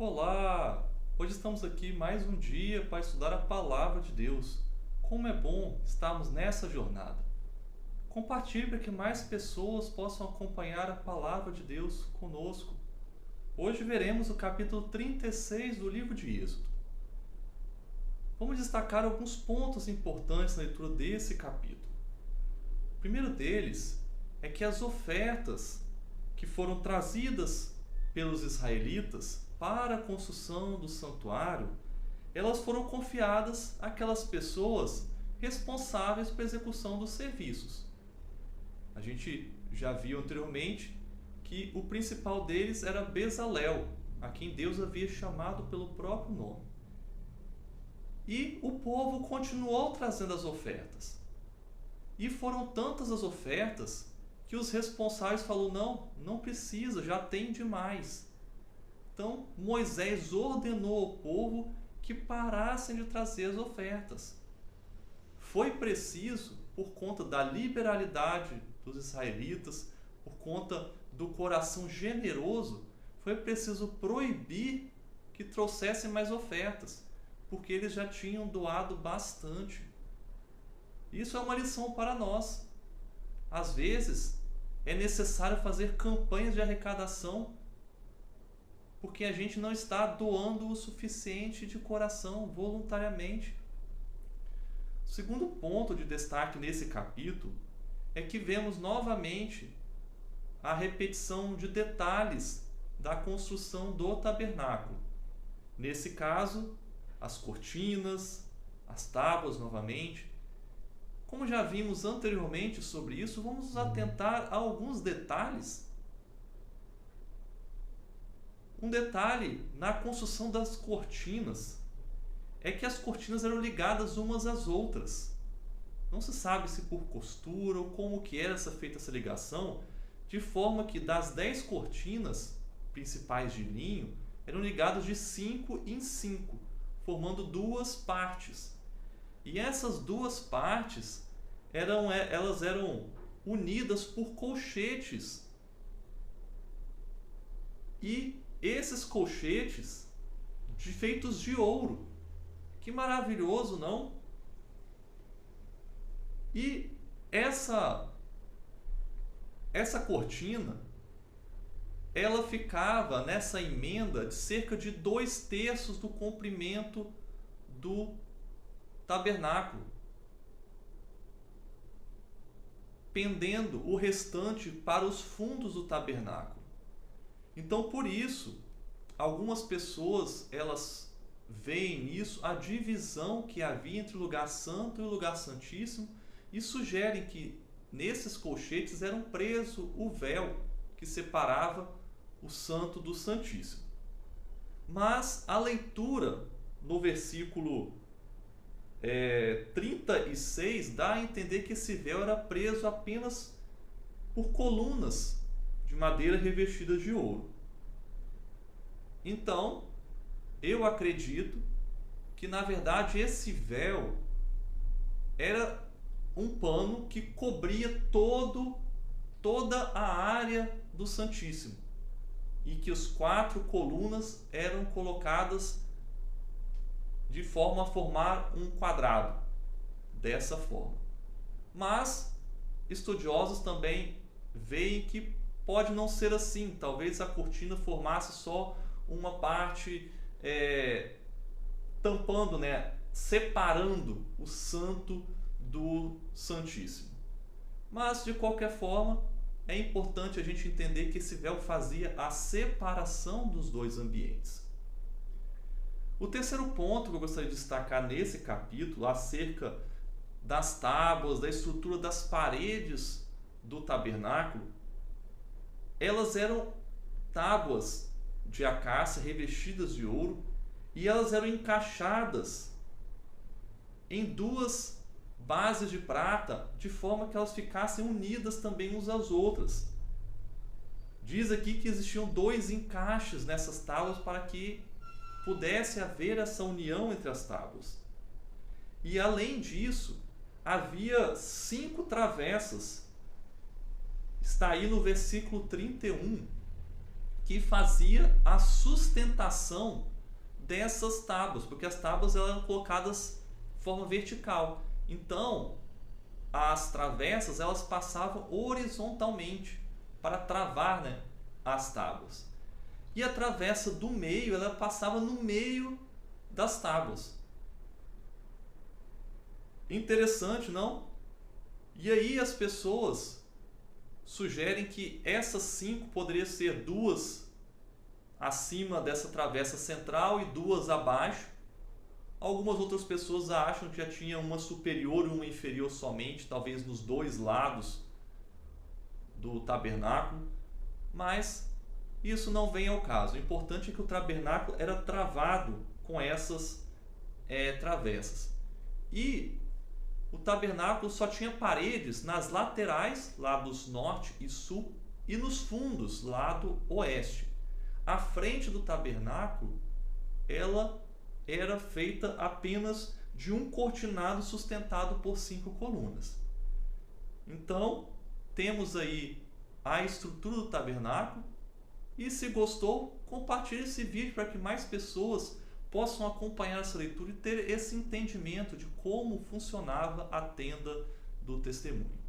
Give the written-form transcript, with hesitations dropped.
Olá! Hoje estamos aqui mais um dia para estudar a Palavra de Deus. Como é bom estarmos nessa jornada. Compartilhe para que mais pessoas possam acompanhar a Palavra de Deus conosco. Hoje veremos o capítulo 36 do livro de Êxodo. Vamos destacar alguns pontos importantes na leitura desse capítulo. O primeiro deles é que as ofertas que foram trazidas pelos israelitas para a construção do santuário, elas foram confiadas àquelas pessoas responsáveis pela execução dos serviços. A gente já viu anteriormente que o principal deles era Bezalel, a quem Deus havia chamado pelo próprio nome. E o povo continuou trazendo as ofertas. E foram tantas as ofertas que os responsáveis falaram, não precisa, já tem demais. Então Moisés ordenou ao povo que parassem de trazer as ofertas. Foi preciso, por conta da liberalidade dos israelitas, por conta do coração generoso, foi preciso proibir que trouxessem mais ofertas, porque eles já tinham doado bastante. Isso é uma lição para nós. Às vezes é necessário fazer campanhas de arrecadação porque a gente não está doando o suficiente de coração, voluntariamente. O segundo ponto de destaque nesse capítulo é que vemos novamente a repetição de detalhes da construção do tabernáculo. Nesse caso, as cortinas, as tábuas novamente. Como já vimos anteriormente sobre isso, vamos nos atentar a alguns detalhes. Um detalhe na construção das cortinas é que as cortinas eram ligadas umas às outras. Não se sabe se por costura ou como que era feita essa ligação, de forma que das 10 cortinas principais de linho eram ligadas de 5 em 5, formando duas partes. E essas duas partes elas eram unidas por colchetes. E esses colchetes feitos de ouro. Que maravilhoso, não? E essa cortina, ela ficava nessa emenda de cerca de 2/3 do comprimento do tabernáculo, pendendo o restante para os fundos do tabernáculo. Então, por isso, algumas pessoas elas veem nisso a divisão que havia entre o lugar santo e o lugar santíssimo e sugerem que nesses colchetes eram preso o véu que separava o santo do santíssimo. Mas a leitura no versículo 36 dá a entender que esse véu era preso apenas por colunas de madeira revestidas de ouro. Então, eu acredito que na verdade esse véu era um pano que cobria toda a área do Santíssimo e que as 4 colunas eram colocadas de forma a formar um quadrado, dessa forma. Mas estudiosos também veem que pode não ser assim, talvez a cortina formasse só uma parte tampando, separando o santo do santíssimo. Mas de qualquer forma, é importante a gente entender que esse véu fazia a separação dos dois ambientes. O terceiro ponto que eu gostaria de destacar nesse capítulo, acerca das tábuas, da estrutura das paredes do tabernáculo, elas eram tábuas de acácia revestidas de ouro e elas eram encaixadas em 2 bases de prata, de forma que elas ficassem unidas também umas às outras. Diz aqui que existiam 2 encaixes nessas tábuas para que pudesse haver essa união entre as tábuas. E além disso, havia 5 travessas. Está aí no versículo 31, que fazia a sustentação dessas tábuas, porque as tábuas eram colocadas de forma vertical. Então, as travessas elas passavam horizontalmente para travar, né, as tábuas. E a travessa do meio, ela passava no meio das tábuas. Interessante, não? E aí as pessoas sugerem que essas 5 poderiam ser 2 acima dessa travessa central e 2 abaixo. Algumas outras pessoas acham que já tinha uma superior e uma inferior somente, talvez nos 2 lados do tabernáculo, mas isso não vem ao caso. O importante é que o tabernáculo era travado com essas travessas. E o tabernáculo só tinha paredes nas laterais, lados norte e sul, e nos fundos, lado oeste. A frente do tabernáculo, ela era feita apenas de um cortinado sustentado por 5 colunas. Então, temos aí a estrutura do tabernáculo. E se gostou, compartilhe esse vídeo para que mais pessoas possam acompanhar essa leitura e ter esse entendimento de como funcionava a tenda do testemunho.